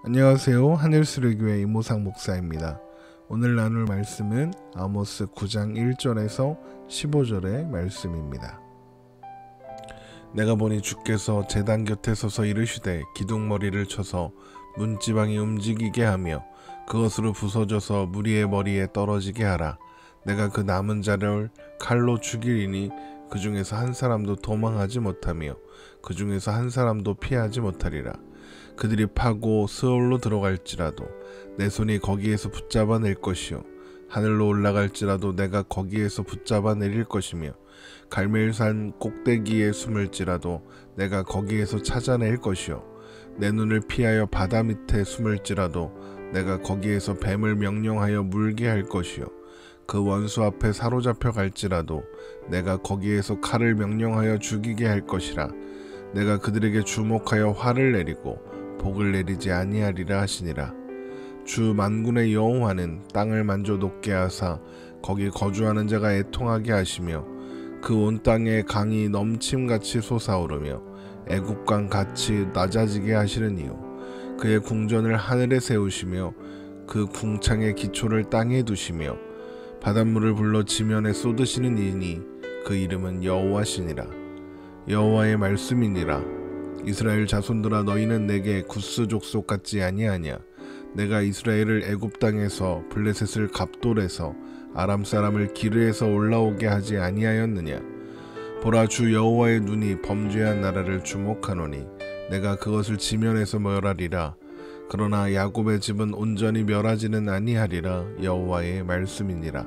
안녕하세요. 하늘수레교회 이모상 목사입니다. 오늘 나눌 말씀은 아모스 9장 1절에서 15절의 말씀입니다. 내가 보니 주께서 제단 곁에 서서 이르시되 기둥머리를 쳐서 문지방이 움직이게 하며 그것으로 부서져서 무리의 머리에 떨어지게 하라. 내가 그 남은 자를 칼로 죽이리니 그 중에서 한 사람도 도망하지 못하며 그 중에서 한 사람도 피하지 못하리라. 그들이 파고 스올로 들어갈지라도 내 손이 거기에서 붙잡아 낼 것이요 하늘로 올라갈지라도 내가 거기에서 붙잡아 내릴 것이며 갈멜산 꼭대기에 숨을지라도 내가 거기에서 찾아낼 것이요 내 눈을 피하여 바다 밑에 숨을지라도 내가 거기에서 뱀을 명령하여 물게 할 것이요 그 원수 앞에 사로잡혀 갈지라도 내가 거기에서 칼을 명령하여 죽이게 할 것이라. 내가 그들에게 주목하여 화를 내리고 복을 내리지 아니하리라 하시니라. 주 만군의 여호와는 땅을 만져 높게 하사 거기 거주하는 자가 애통하게 하시며 그 온 땅에 강이 넘침같이 솟아오르며 애굽강 같이 낮아지게 하시는 이요 그의 궁전을 하늘에 세우시며 그 궁창의 기초를 땅에 두시며 바닷물을 불러 지면에 쏟으시는 이니 그 이름은 여호와시니라. 여호와의 말씀이니라. 이스라엘 자손들아 너희는 내게 구스 족속 같지 아니하냐. 내가 이스라엘을 애굽 땅에서 블레셋을 갑돌에서 아람 사람을 기르에서 올라오게 하지 아니하였느냐. 보라, 주 여호와의 눈이 범죄한 나라를 주목하노니 내가 그것을 지면에서 멸하리라. 그러나 야곱의 집은 온전히 멸하지는 아니하리라. 여호와의 말씀이니라.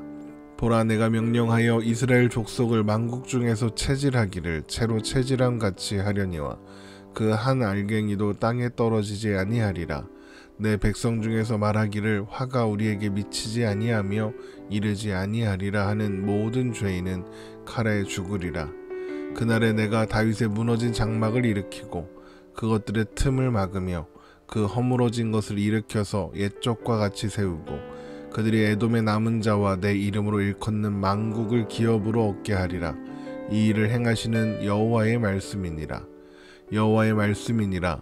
보라, 내가 명령하여 이스라엘 족속을 만국 중에서 체질하기를 채로 체질함 같이 하려니와 그 한 알갱이도 땅에 떨어지지 아니하리라. 내 백성 중에서 말하기를 화가 우리에게 미치지 아니하며 이르지 아니하리라 하는 모든 죄인은 칼에 죽으리라. 그날에 내가 다윗의 무너진 장막을 일으키고 그것들의 틈을 막으며 그 허물어진 것을 일으켜서 옛적과 같이 세우고 그들이 에돔의 남은 자와 내 이름으로 일컫는 만국을 기업으로 얻게 하리라. 이 일을 행하시는 여호와의 말씀이니라. 여호와의 말씀이니라.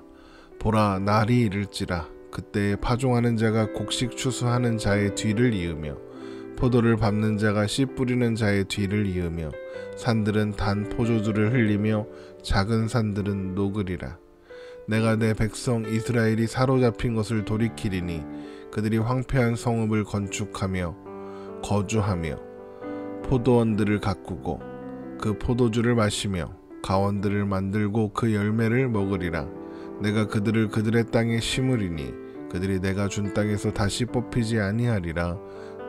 보라, 날이 이를지라. 그때에 파종하는 자가 곡식 추수하는 자의 뒤를 이으며 포도를 밟는 자가 씨 뿌리는 자의 뒤를 이으며 산들은 단 포도주를 흘리며 작은 산들은 녹으리라. 내가 내 백성 이스라엘이 사로잡힌 것을 돌이키리니 그들이 황폐한 성읍을 건축하며 거주하며 포도원들을 가꾸고 그 포도주를 마시며 가원들을 만들고 그 열매를 먹으리라. 내가 그들을 그들의 땅에 심으리니 그들이 내가 준 땅에서 다시 뽑히지 아니하리라.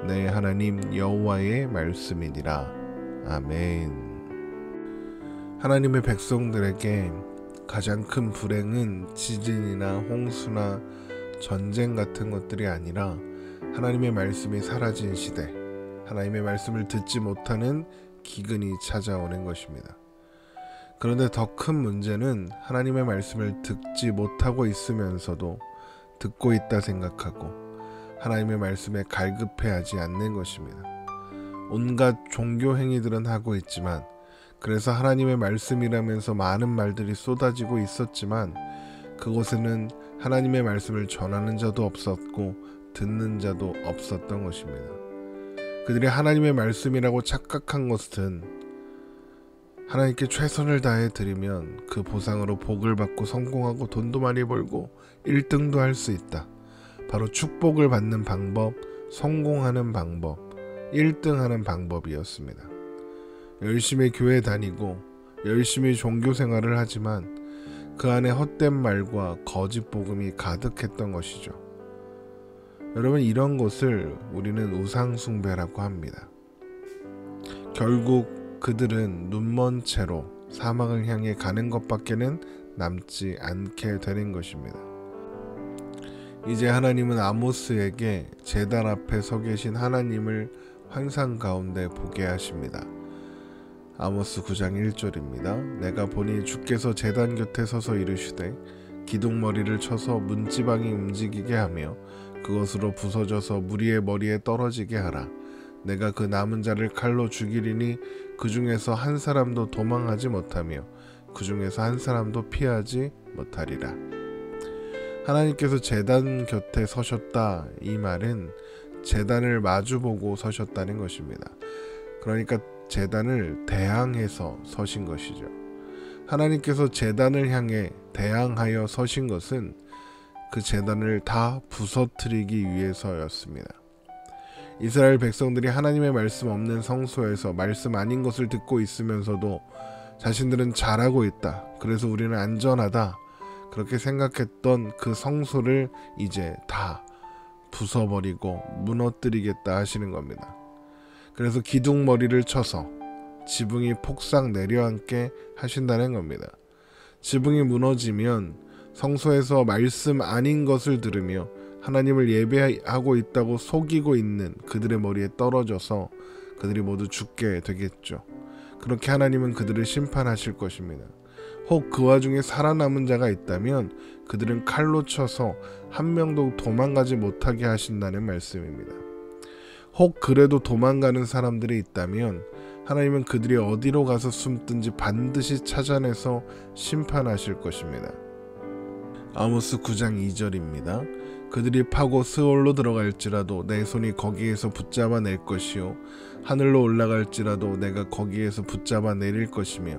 내 하나님 여호와의 말씀이니라. 아멘. 하나님의 백성들에게 가장 큰 불행은 지진이나 홍수나 전쟁 같은 것들이 아니라 하나님의 말씀이 사라진 시대, 하나님의 말씀을 듣지 못하는 기근이 찾아오는 것입니다. 그런데 더 큰 문제는 하나님의 말씀을 듣지 못하고 있으면서도 듣고 있다 생각하고 하나님의 말씀에 갈급해하지 않는 것입니다. 온갖 종교 행위들은 하고 있지만 그래서 하나님의 말씀이라면서 많은 말들이 쏟아지고 있었지만 그곳에는 하나님의 말씀을 전하는 자도 없었고 듣는 자도 없었던 것입니다. 그들이 하나님의 말씀이라고 착각한 것은 하나님께 최선을 다해 드리면 그 보상으로 복을 받고 성공하고 돈도 많이 벌고 1등도 할 수 있다. 바로 축복을 받는 방법, 성공하는 방법, 1등하는 방법이었습니다. 열심히 교회 다니고 열심히 종교 생활을 하지만 그 안에 헛된 말과 거짓 복음이 가득했던 것이죠. 여러분, 이런 것을 우리는 우상 숭배라고 합니다. 결국 그들은 눈먼 채로 사망을 향해 가는 것밖에는 남지 않게 되는 것입니다. 이제 하나님은 아모스에게 제단 앞에 서 계신 하나님을 환상 가운데 보게 하십니다. 아모스 9장 1절입니다. 내가 보니 주께서 제단 곁에 서서 이르시되 기둥머리를 쳐서 문지방이 움직이게 하며 그것으로 부서져서 무리의 머리에 떨어지게 하라. 내가 그 남은 자를 칼로 죽이리니 그 중에서 한 사람도 도망하지 못하며 그 중에서 한 사람도 피하지 못하리라. 하나님께서 제단 곁에 서셨다, 이 말은 제단을 마주보고 서셨다는 것입니다. 그러니까 제단을 대항해서 서신 것이죠. 하나님께서 제단을 향해 대항하여 서신 것은 그 제단을 다 부서뜨리기 위해서였습니다. 이스라엘 백성들이 하나님의 말씀 없는 성소에서 말씀 아닌 것을 듣고 있으면서도 자신들은 잘하고 있다, 그래서 우리는 안전하다, 그렇게 생각했던 그 성소를 이제 다 부숴버리고 무너뜨리겠다 하시는 겁니다. 그래서 기둥머리를 쳐서 지붕이 폭삭 내려앉게 하신다는 겁니다. 지붕이 무너지면 성소에서 말씀 아닌 것을 들으며 하나님을 예배하고 있다고 속이고 있는 그들의 머리에 떨어져서 그들이 모두 죽게 되겠죠. 그렇게 하나님은 그들을 심판하실 것입니다. 혹 그 와중에 살아남은 자가 있다면 그들은 칼로 쳐서 한 명도 도망가지 못하게 하신다는 말씀입니다. 혹 그래도 도망가는 사람들이 있다면 하나님은 그들이 어디로 가서 숨든지 반드시 찾아내서 심판하실 것입니다. 아모스 9장 2절입니다. 그들이 파고 스올로 들어갈지라도 내 손이 거기에서 붙잡아 낼 것이요 하늘로 올라갈지라도 내가 거기에서 붙잡아 내릴 것이며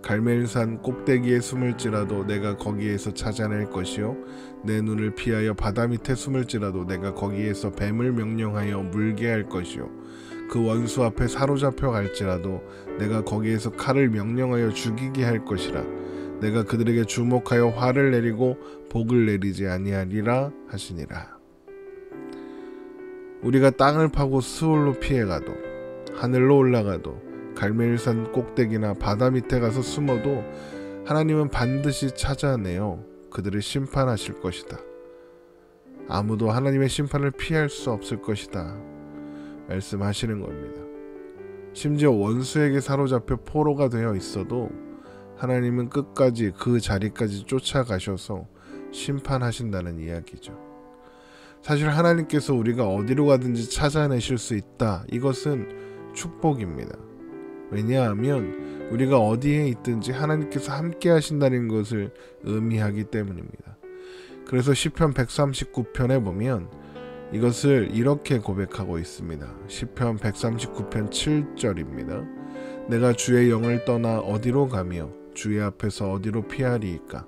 갈멜산 꼭대기에 숨을지라도 내가 거기에서 찾아낼 것이요 내 눈을 피하여 바다 밑에 숨을지라도 내가 거기에서 뱀을 명령하여 물게 할 것이요 그 원수 앞에 사로잡혀 갈지라도 내가 거기에서 칼을 명령하여 죽이게 할 것이라. 내가 그들에게 주목하여 화를 내리고 복을 내리지 아니하리라 하시니라. 우리가 땅을 파고 스올로 피해가도 하늘로 올라가도 갈멜산 꼭대기나 바다 밑에 가서 숨어도 하나님은 반드시 찾아내어 그들을 심판하실 것이다. 아무도 하나님의 심판을 피할 수 없을 것이다 말씀하시는 겁니다. 심지어 원수에게 사로잡혀 포로가 되어 있어도 하나님은 끝까지 그 자리까지 쫓아가셔서 심판하신다는 이야기죠. 사실 하나님께서 우리가 어디로 가든지 찾아내실 수 있다, 이것은 축복입니다. 왜냐하면 우리가 어디에 있든지 하나님께서 함께 하신다는 것을 의미하기 때문입니다. 그래서 시편 139편에 보면 이것을 이렇게 고백하고 있습니다. 시편 139편 7절입니다. 내가 주의 영을 떠나 어디로 가며 주의 앞에서 어디로 피하리이까.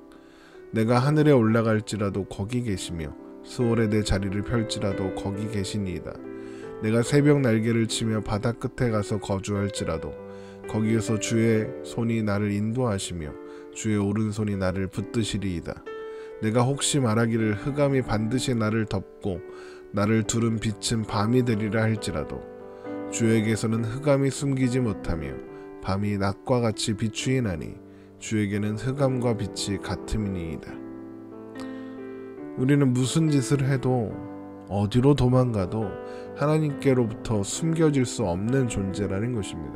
내가 하늘에 올라갈지라도 거기 계시며 스올에 내 자리를 펼지라도 거기 계시니이다. 내가 새벽 날개를 치며 바다 끝에 가서 거주할지라도 거기에서 주의 손이 나를 인도하시며 주의 오른손이 나를 붙드시리이다. 내가 혹시 말하기를 흑암이 반드시 나를 덮고 나를 두른 빛은 밤이 되리라 할지라도 주에게서는 흑암이 숨기지 못하며 밤이 낮과 같이 비추이나니 주에게는 흑암과 빛이 같음이니이다. 우리는 무슨 짓을 해도 어디로 도망가도 하나님께로부터 숨겨질 수 없는 존재라는 것입니다.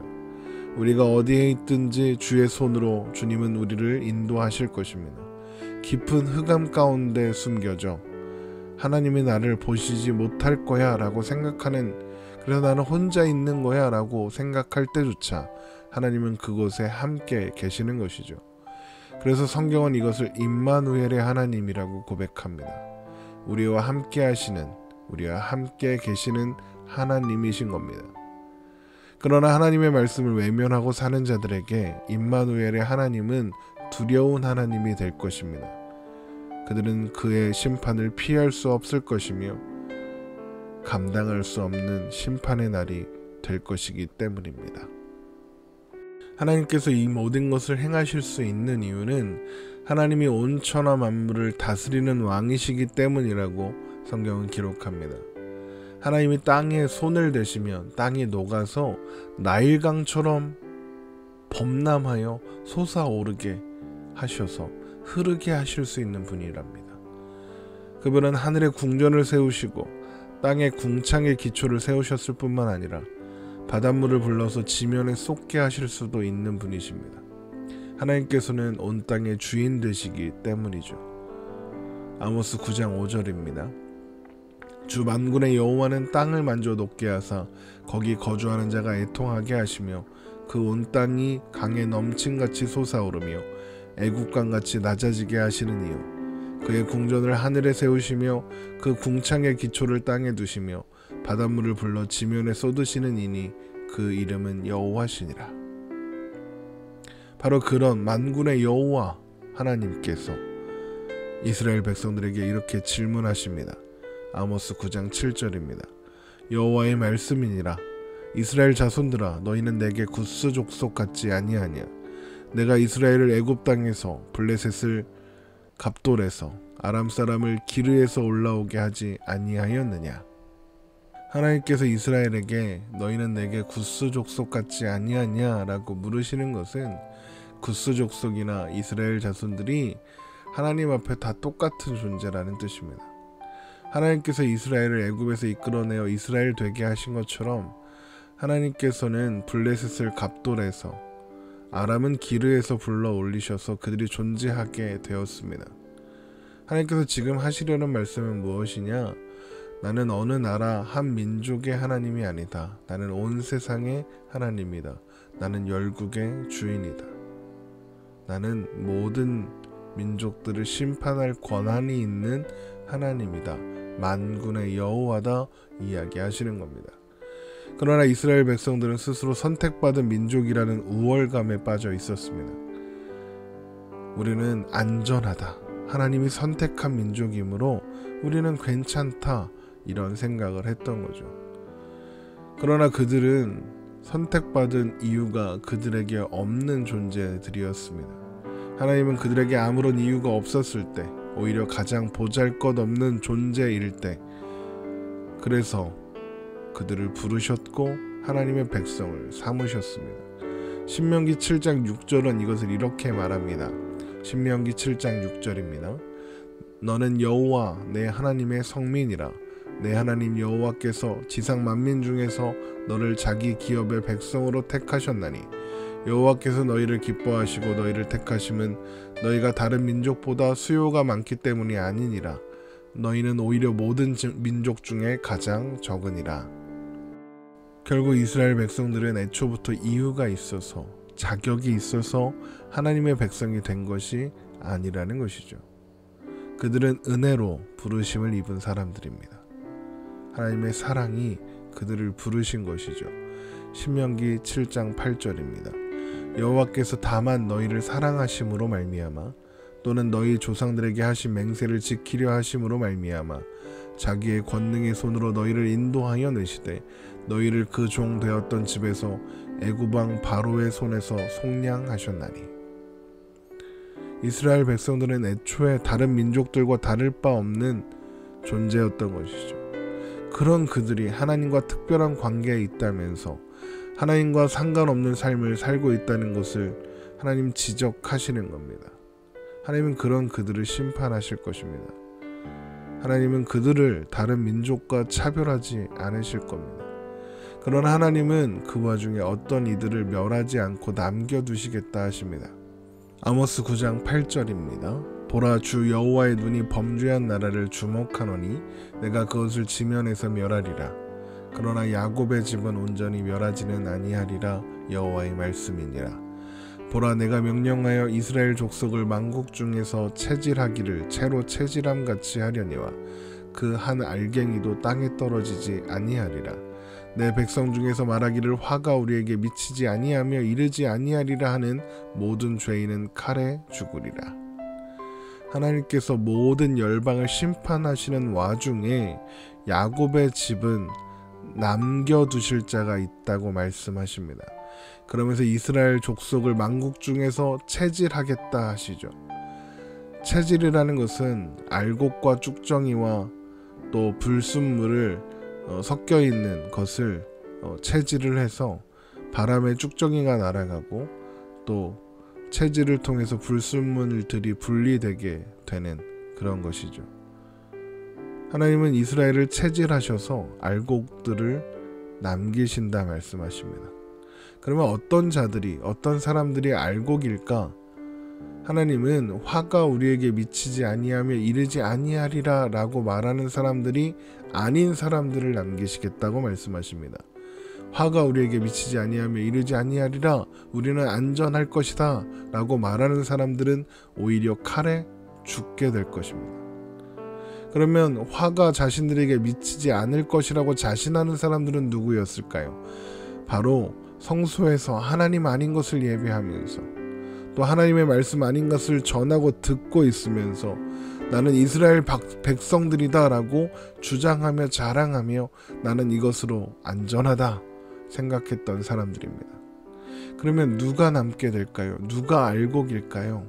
우리가 어디에 있든지 주의 손으로 주님은 우리를 인도하실 것입니다. 깊은 흑암 가운데 숨겨져 하나님이 나를 보시지 못할 거야 라고 생각하는, 그래서 나는 혼자 있는 거야 라고 생각할 때조차 하나님은 그곳에 함께 계시는 것이죠. 그래서 성경은 이것을 임마누엘의 하나님이라고 고백합니다. 우리와 함께 하시는, 우리와 함께 계시는 하나님이신 겁니다. 그러나 하나님의 말씀을 외면하고 사는 자들에게 임마누엘의 하나님은 두려운 하나님이 될 것입니다. 그들은 그의 심판을 피할 수 없을 것이며 감당할 수 없는 심판의 날이 될 것이기 때문입니다. 하나님께서 이 모든 것을 행하실 수 있는 이유는 하나님이 온 천하 만물을 다스리는 왕이시기 때문이라고 성경은 기록합니다. 하나님이 땅에 손을 대시면 땅이 녹아서 나일강처럼 범람하여 솟아오르게 하셔서 흐르게 하실 수 있는 분이랍니다. 그분은 하늘에 궁전을 세우시고 땅에 궁창의 기초를 세우셨을 뿐만 아니라 바닷물을 불러서 지면에 쏟게 하실 수도 있는 분이십니다. 하나님께서는 온 땅의 주인 되시기 때문이죠. 아모스 9장 5절입니다. 주 만군의 여호와는 땅을 만져 높게 하사 거기 거주하는 자가 애통하게 하시며 그 온 땅이 강에 넘친같이 솟아오르며 애국강같이 낮아지게 하시는 이유 그의 궁전을 하늘에 세우시며 그 궁창의 기초를 땅에 두시며 바닷물을 불러 지면에 쏟으시는 이니 그 이름은 여호와시니라. 바로 그런 만군의 여호와 하나님께서 이스라엘 백성들에게 이렇게 질문하십니다. 아모스 9장 7절입니다. 여호와의 말씀이니라. 이스라엘 자손들아, 너희는 내게 구스 족속 같지 아니하냐. 내가 이스라엘을 애굽 땅에서 블레셋을 갑돌에서 아람 사람을 기르에서 올라오게 하지 아니하였느냐. 하나님께서 이스라엘에게 너희는 내게 구스 족속 같지 아니하냐라고 물으시는 것은 구스 족속이나 이스라엘 자손들이 하나님 앞에 다 똑같은 존재라는 뜻입니다. 하나님께서 이스라엘을 애굽에서 이끌어내어 이스라엘 되게 하신 것처럼 하나님께서는 블레셋을 갑돌에서 아람은 기르에서 불러 올리셔서 그들이 존재하게 되었습니다. 하나님께서 지금 하시려는 말씀은 무엇이냐? 나는 어느 나라 한 민족의 하나님이 아니다. 나는 온 세상의 하나님이다. 나는 열국의 주인이다. 나는 모든 민족들을 심판할 권한이 있는 하나님이다. 만군의 여호와다 이야기하시는 겁니다. 그러나 이스라엘 백성들은 스스로 선택받은 민족이라는 우월감에 빠져 있었습니다. 우리는 안전하다. 하나님이 선택한 민족이므로 우리는 괜찮다. 이런 생각을 했던 거죠. 그러나 그들은 선택받은 이유가 그들에게 없는 존재들이었습니다. 하나님은 그들에게 아무런 이유가 없었을 때, 오히려 가장 보잘것없는 존재일 때, 그래서 그들을 부르셨고 하나님의 백성을 삼으셨습니다. 신명기 7장 6절은 이것을 이렇게 말합니다. 신명기 7장 6절입니다. 너는 여호와 내 하나님의 성민이라. 내 하나님 여호와께서 지상 만민 중에서 너를 자기 기업의 백성으로 택하셨나니 여호와께서 너희를 기뻐하시고 너희를 택하심은 너희가 다른 민족보다 수요가 많기 때문이 아니니라. 너희는 오히려 모든 민족 중에 가장 적으니라. 결국 이스라엘 백성들은 애초부터 이유가 있어서, 자격이 있어서 하나님의 백성이 된 것이 아니라는 것이죠. 그들은 은혜로 부르심을 입은 사람들입니다. 하나님의 사랑이 그들을 부르신 것이죠. 신명기 7장 8절입니다. 여호와께서 다만 너희를 사랑하심으로 말미암아 또는 너희 조상들에게 하신 맹세를 지키려 하심으로 말미암아 자기의 권능의 손으로 너희를 인도하여 내시되 너희를 그 종 되었던 집에서 애굽 왕 바로의 손에서 속량하셨나니. 이스라엘 백성들은 애초에 다른 민족들과 다를 바 없는 존재였던 것이죠. 그런 그들이 하나님과 특별한 관계에 있다면서 하나님과 상관없는 삶을 살고 있다는 것을 하나님 지적하시는 겁니다. 하나님은 그런 그들을 심판하실 것입니다. 하나님은 그들을 다른 민족과 차별하지 않으실 겁니다. 그러나 하나님은 그 와중에 어떤 이들을 멸하지 않고 남겨두시겠다 하십니다. 아모스 9장 8절입니다. 보라, 주 여호와의 눈이 범죄한 나라를 주목하노니 내가 그것을 지면에서 멸하리라. 그러나 야곱의 집은 온전히 멸하지는 아니하리라. 여호와의 말씀이니라. 보라, 내가 명령하여 이스라엘 족속을 만국 중에서 채질하기를 채로 채질함 같이 하려니와 그 한 알갱이도 땅에 떨어지지 아니하리라. 내 백성 중에서 말하기를 화가 우리에게 미치지 아니하며 이르지 아니하리라 하는 모든 죄인은 칼에 죽으리라. 하나님께서 모든 열방을 심판하시는 와중에 야곱의 집은 남겨두실 자가 있다고 말씀하십니다. 그러면서 이스라엘 족속을 만국 중에서 채질하겠다 하시죠. 채질이라는 것은 알곡과 쭉정이와 또 불순물을 섞여 있는 것을 채질을 해서 바람에 쭉정이가 날아가고 또 채질을 통해서 불순물들이 분리되게 되는 그런 것이죠. 하나님은 이스라엘을 채질하셔서 알곡들을 남기신다 말씀하십니다. 그러면 어떤 자들이, 어떤 사람들이 알곡일까? 하나님은 화가 우리에게 미치지 아니하며 이르지 아니하리라 라고 말하는 사람들이 아닌 사람들을 남기시겠다고 말씀하십니다. 화가 우리에게 미치지 아니하며 이르지 아니하리라, 우리는 안전할 것이다 라고 말하는 사람들은 오히려 칼에 죽게 될 것입니다. 그러면 화가 자신들에게 미치지 않을 것이라고 자신하는 사람들은 누구였을까요? 바로 성소에서 하나님 아닌 것을 예배하면서 또 하나님의 말씀 아닌 것을 전하고 듣고 있으면서 나는 이스라엘 백성들이다 라고 주장하며 자랑하며 나는 이것으로 안전하다 생각했던 사람들입니다. 그러면 누가 남게 될까요? 누가 알곡일까요?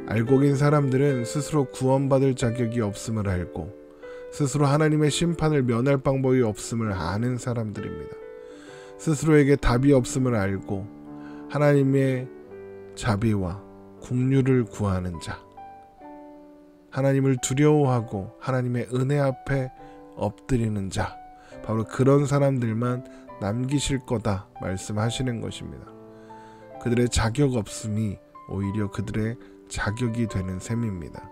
알곡인 사람들은 스스로 구원받을 자격이 없음을 알고 스스로 하나님의 심판을 면할 방법이 없음을 아는 사람들입니다. 스스로에게 답이 없음을 알고 하나님의 자비와 긍휼을 구하는 자, 하나님을 두려워하고 하나님의 은혜 앞에 엎드리는 자, 바로 그런 사람들만 남기실 거다 말씀하시는 것입니다. 그들의 자격 없음이 오히려 그들의 자격이 되는 셈입니다.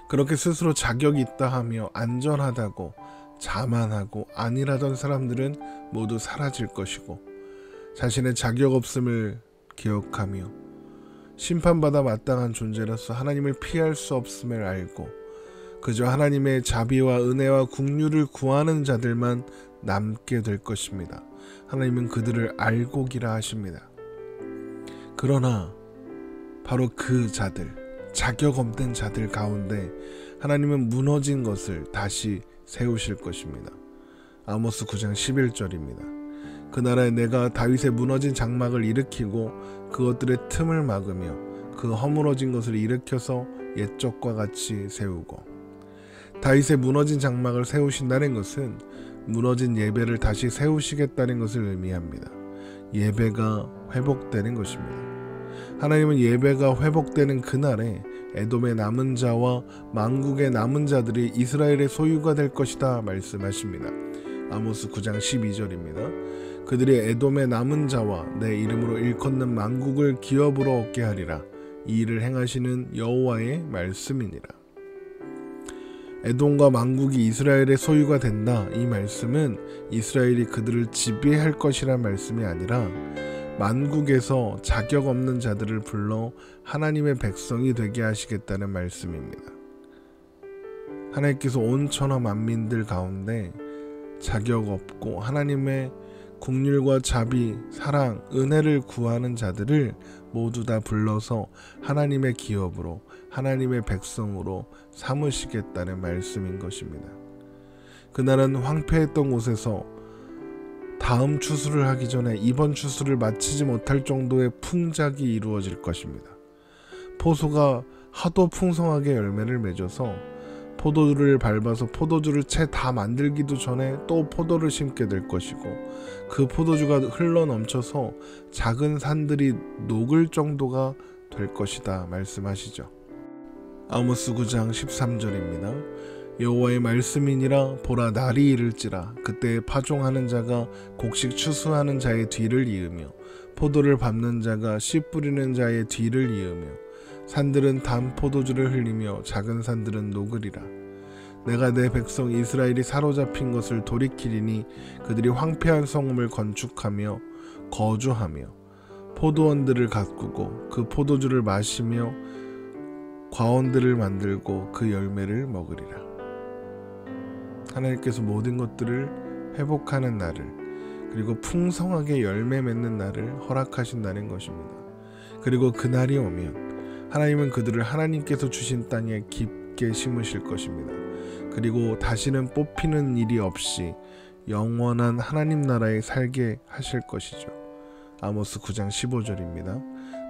그렇게 스스로 자격이 있다 하며 안전하다고 자만하고 아니라던 사람들은 모두 사라질 것이고 자신의 자격 없음을 기억하며 심판받아 마땅한 존재로서 하나님을 피할 수 없음을 알고 그저 하나님의 자비와 은혜와 긍휼을 구하는 자들만 남게 될 것입니다. 하나님은 그들을 알곡이라 하십니다. 그러나 바로 그 자들, 자격 없는 자들 가운데 하나님은 무너진 것을 다시 세우실 것입니다. 아모스 9장 11절입니다. 그 나라에 내가 다윗의 무너진 장막을 일으키고 그것들의 틈을 막으며 그 허물어진 것을 일으켜서 옛적과 같이 세우고. 다윗의 무너진 장막을 세우신다는 것은 무너진 예배를 다시 세우시겠다는 것을 의미합니다. 예배가 회복되는 것입니다. 하나님은 예배가 회복되는 그날에 에돔의 남은 자와 만국의 남은 자들이 이스라엘의 소유가 될 것이다 말씀하십니다. 아모스 9장 12절입니다. 그들이 에돔의 남은 자와 내 이름으로 일컫는 만국을 기업으로 얻게 하리라. 이 일을 행하시는 여호와의 말씀이니라. 에돔과 만국이 이스라엘의 소유가 된다. 이 말씀은 이스라엘이 그들을 지배할 것이란 말씀이 아니라 만국에서 자격 없는 자들을 불러 하나님의 백성이 되게 하시겠다는 말씀입니다. 하나님께서 온 천하 만민들 가운데 자격 없고 하나님의 긍휼과 자비, 사랑, 은혜를 구하는 자들을 모두 다 불러서 하나님의 기업으로, 하나님의 백성으로 삼으시겠다는 말씀인 것입니다. 그날은 황폐했던 곳에서 다음 추수를 하기 전에 이번 추수를 마치지 못할 정도의 풍작이 이루어질 것입니다. 포도가 하도 풍성하게 열매를 맺어서 포도주를 밟아서 포도주를 채 다 만들기도 전에 또 포도를 심게 될 것이고 그 포도주가 흘러 넘쳐서 작은 산들이 녹을 정도가 될 것이다 말씀하시죠. 아모스 9장 13절입니다. 여호와의 말씀이니라. 보라, 날이 이를지라. 그때 파종하는 자가 곡식 추수하는 자의 뒤를 이으며 포도를 밟는 자가 씨 뿌리는 자의 뒤를 이으며 산들은 단 포도주를 흘리며 작은 산들은 녹으리라. 내가 내 백성 이스라엘이 사로잡힌 것을 돌이키리니 그들이 황폐한 성읍을 건축하며 거주하며 포도원들을 가꾸고 그 포도주를 마시며 과원들을 만들고 그 열매를 먹으리라. 하나님께서 모든 것들을 회복하는 날을, 그리고 풍성하게 열매 맺는 날을 허락하신다는 것입니다. 그리고 그 날이 오면 하나님은 그들을 하나님께서 주신 땅에 깊게 심으실 것입니다. 그리고 다시는 뽑히는 일이 없이 영원한 하나님 나라에 살게 하실 것이죠. 아모스 9장 15절입니다.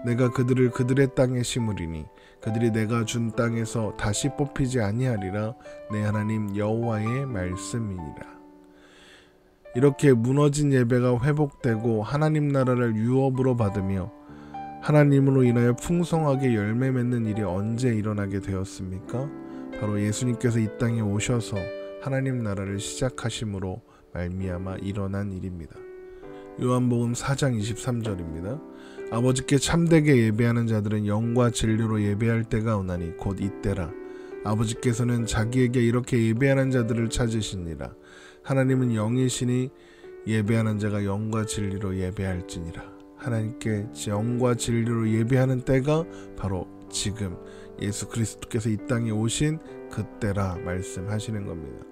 내가 그들을 그들의 땅에 심으리니 그들이 내가 준 땅에서 다시 뽑히지 아니하리라. 내 하나님 여호와의 말씀이니라. 이렇게 무너진 예배가 회복되고 하나님 나라를 유업으로 받으며 하나님으로 인하여 풍성하게 열매 맺는 일이 언제 일어나게 되었습니까? 바로 예수님께서 이 땅에 오셔서 하나님 나라를 시작하심으로 말미암아 일어난 일입니다. 요한복음 4장 23절입니다. 아버지께 참되게 예배하는 자들은 영과 진리로 예배할 때가 오나니 곧 이때라. 아버지께서는 자기에게 이렇게 예배하는 자들을 찾으시니라. 하나님은 영이시니 예배하는 자가 영과 진리로 예배할지니라. 하나님께 영과 진리로 예배하는 때가 바로 지금 예수 그리스도께서 이 땅에 오신 그때라 말씀하시는 겁니다.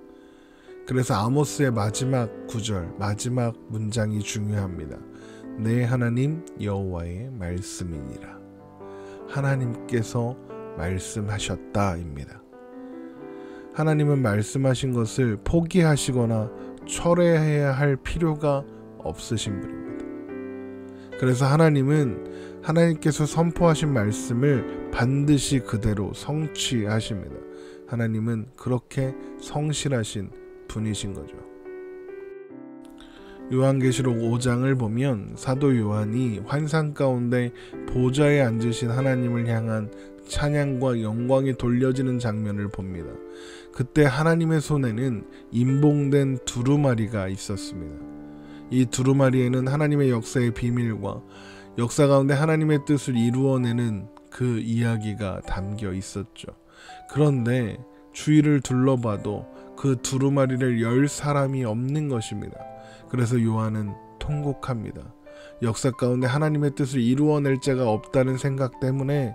그래서 아모스의 마지막 구절, 마지막 문장이 중요합니다. 내 하나님 여호와의 말씀이니라. 하나님께서 말씀하셨다입니다. 하나님은 말씀하신 것을 포기하시거나 철회해야 할 필요가 없으신 분입니다. 그래서 하나님께서 선포하신 말씀을 반드시 그대로 성취하십니다. 하나님은 그렇게 성실하신 분이신 거죠. 요한계시록 5장을 보면 사도 요한이 환상 가운데 보좌에 앉으신 하나님을 향한 찬양과 영광이 돌려지는 장면을 봅니다. 그때 하나님의 손에는 임봉된 두루마리가 있었습니다. 이 두루마리에는 하나님의 역사의 비밀과 역사 가운데 하나님의 뜻을 이루어내는 그 이야기가 담겨 있었죠. 그런데 주위를 둘러봐도 그 두루마리를 열 사람이 없는 것입니다. 그래서 요한은 통곡합니다. 역사 가운데 하나님의 뜻을 이루어낼 자가 없다는 생각 때문에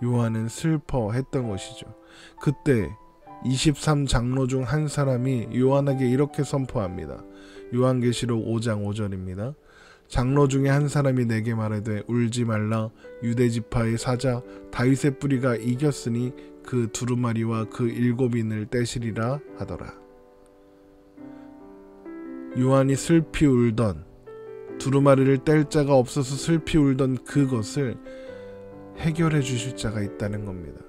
요한은 슬퍼했던 것이죠. 그때 23장로 중 한 사람이 요한에게 이렇게 선포합니다. 요한계시록 5장 5절입니다. 장로 중에 한 사람이 내게 말하되 울지 말라. 유대지파의 사자 다윗의 뿌리가 이겼으니 그 두루마리와 그 7인을 떼시리라 하더라. 요한이 슬피 울던, 두루마리를 뗄 자가 없어서 슬피 울던 그것을 해결해 주실 자가 있다는 겁니다.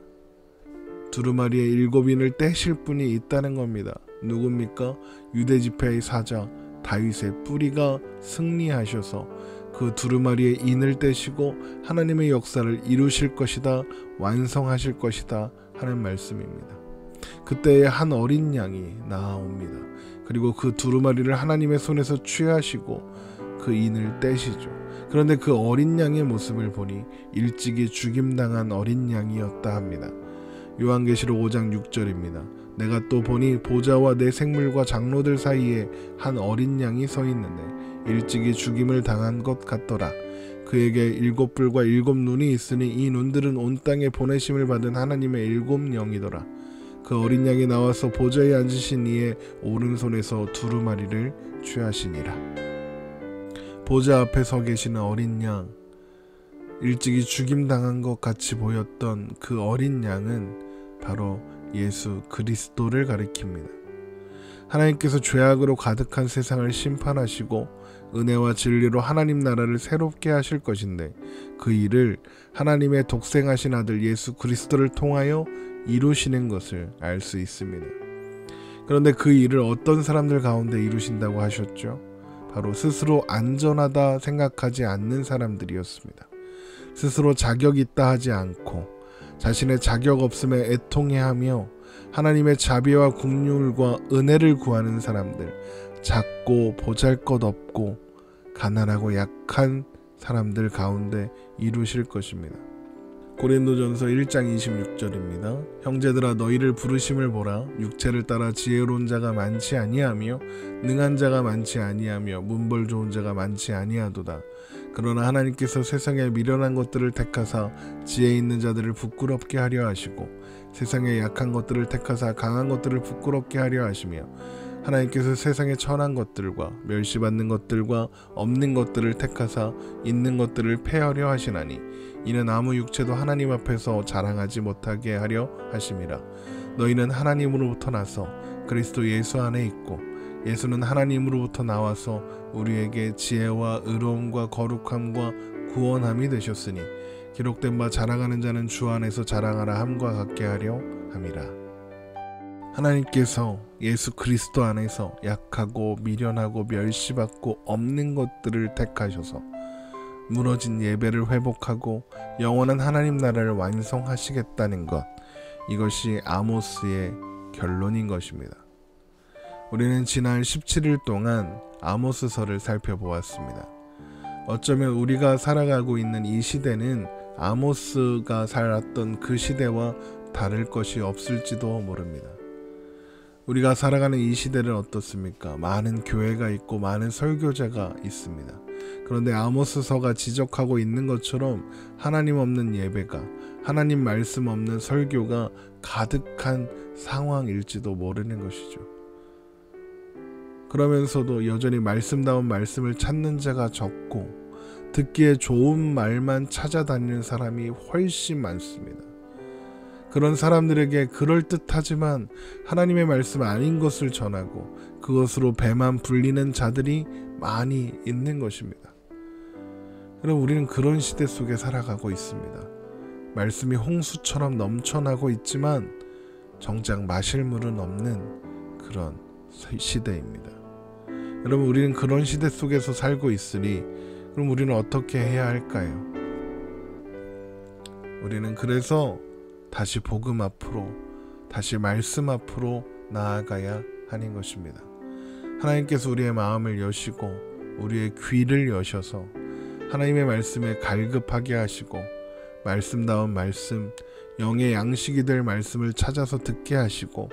두루마리의 7인을 떼실 분이 있다는 겁니다. 누굽니까? 유대지파의 사자 다윗의 뿌리가 승리하셔서 그 두루마리의 인을 떼시고 하나님의 역사를 이루실 것이다, 완성하실 것이다 하는 말씀입니다. 그때에 한 어린 양이 나아옵니다. 그리고 그 두루마리를 하나님의 손에서 취하시고 그 인을 떼시죠. 그런데 그 어린 양의 모습을 보니 일찍이 죽임당한 어린 양이었다 합니다. 요한계시록 5장 6절입니다. 내가 또 보니 보좌와 내 생물과 장로들 사이에 한 어린 양이 서 있는데 일찍이 죽임을 당한 것 같더라. 그에게 7뿔과 7눈이 있으니 이 눈들은 온 땅에 보내심을 받은 하나님의 7 영이더라. 그 어린 양이 나와서 보좌에 앉으신 이의 오른손에서 두루마리를 취하시니라. 보좌 앞에 서 계시는 어린 양, 일찍이 죽임당한 것 같이 보였던 그 어린 양은 바로 예수 그리스도를 가리킵니다. 하나님께서 죄악으로 가득한 세상을 심판하시고 은혜와 진리로 하나님 나라를 새롭게 하실 것인데 그 일을 하나님의 독생하신 아들 예수 그리스도를 통하여 이루시는 것을 알 수 있습니다. 그런데 그 일을 어떤 사람들 가운데 이루신다고 하셨죠? 바로 스스로 안전하다 생각하지 않는 사람들이었습니다. 스스로 자격 있다 하지 않고 자신의 자격 없음에 애통해하며 하나님의 자비와 긍휼과 은혜를 구하는 사람들, 작고 보잘것없고 가난하고 약한 사람들 가운데 이루실 것입니다. 고린도전서 1장 26절입니다. 형제들아 너희를 부르심을 보라. 육체를 따라 지혜로운 자가 많지 아니하며 능한 자가 많지 아니하며 문벌 좋은 자가 많지 아니하도다. 그러나 하나님께서 세상에 미련한 것들을 택하사 지혜 있는 자들을 부끄럽게 하려 하시고 세상에 약한 것들을 택하사 강한 것들을 부끄럽게 하려 하시며 하나님께서 세상에 천한 것들과 멸시받는 것들과 없는 것들을 택하사 있는 것들을 폐하려 하시나니 이는 아무 육체도 하나님 앞에서 자랑하지 못하게 하려 하심이라. 너희는 하나님으로부터 나서 그리스도 예수 안에 있고 예수는 하나님으로부터 나와서 우리에게 지혜와 의로움과 거룩함과 구원함이 되셨으니 기록된 바 자랑하는 자는 주 안에서 자랑하라 함과 같게 하려 함이라. 하나님께서 예수 그리스도 안에서 약하고 미련하고 멸시받고 없는 것들을 택하셔서 무너진 예배를 회복하고 영원한 하나님 나라를 완성하시겠다는 것, 이것이 아모스의 결론인 것입니다. 우리는 지난 17일 동안 아모스서를 살펴보았습니다. 어쩌면 우리가 살아가고 있는 이 시대는 아모스가 살았던 그 시대와 다를 것이 없을지도 모릅니다. 우리가 살아가는 이 시대는 어떻습니까? 많은 교회가 있고 많은 설교자가 있습니다. 그런데 아모스서가 지적하고 있는 것처럼 하나님 없는 예배가, 하나님 말씀 없는 설교가 가득한 상황일지도 모르는 것이죠. 그러면서도 여전히 말씀다운 말씀을 찾는 자가 적고 듣기에 좋은 말만 찾아다니는 사람이 훨씬 많습니다. 그런 사람들에게 그럴듯하지만 하나님의 말씀 아닌 것을 전하고 그것으로 배만 불리는 자들이 많이 있는 것입니다. 여러분, 우리는 그런 시대 속에 살아가고 있습니다. 말씀이 홍수처럼 넘쳐나고 있지만 정작 마실 물은 없는 그런 시대입니다. 여러분, 우리는 그런 시대 속에서 살고 있으니 그럼 우리는 어떻게 해야 할까요? 우리는 그래서 다시 복음 앞으로, 다시 말씀 앞으로 나아가야 하는 것입니다. 하나님께서 우리의 마음을 여시고 우리의 귀를 여셔서 하나님의 말씀에 갈급하게 하시고 말씀다운 말씀, 영의 양식이 될 말씀을 찾아서 듣게 하시고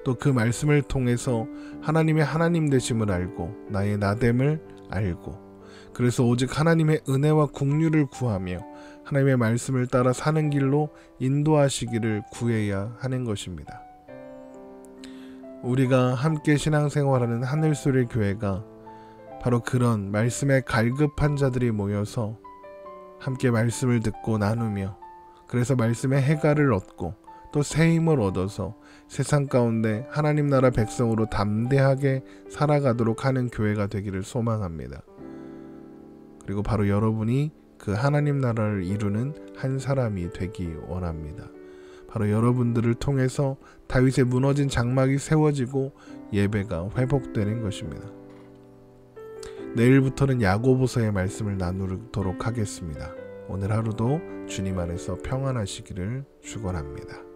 또 그 말씀을 통해서 하나님의 하나님 되심을 알고 나의 나됨을 알고 그래서 오직 하나님의 은혜와 긍휼을 구하며 하나님의 말씀을 따라 사는 길로 인도하시기를 구해야 하는 것입니다. 우리가 함께 신앙생활하는 하늘소리 교회가 바로 그런 말씀에 갈급한 자들이 모여서 함께 말씀을 듣고 나누며 그래서 말씀의 해갈을 얻고 또 새 힘을 얻어서 세상 가운데 하나님 나라 백성으로 담대하게 살아가도록 하는 교회가 되기를 소망합니다. 그리고 바로 여러분이 그 하나님 나라를 이루는 한 사람이 되기 원합니다. 바로 여러분들을 통해서 다윗의 무너진 장막이 세워지고 예배가 회복되는 것입니다. 내일부터는 야고보서의 말씀을 나누도록 하겠습니다. 오늘 하루도 주님 안에서 평안하시기를 축원합니다.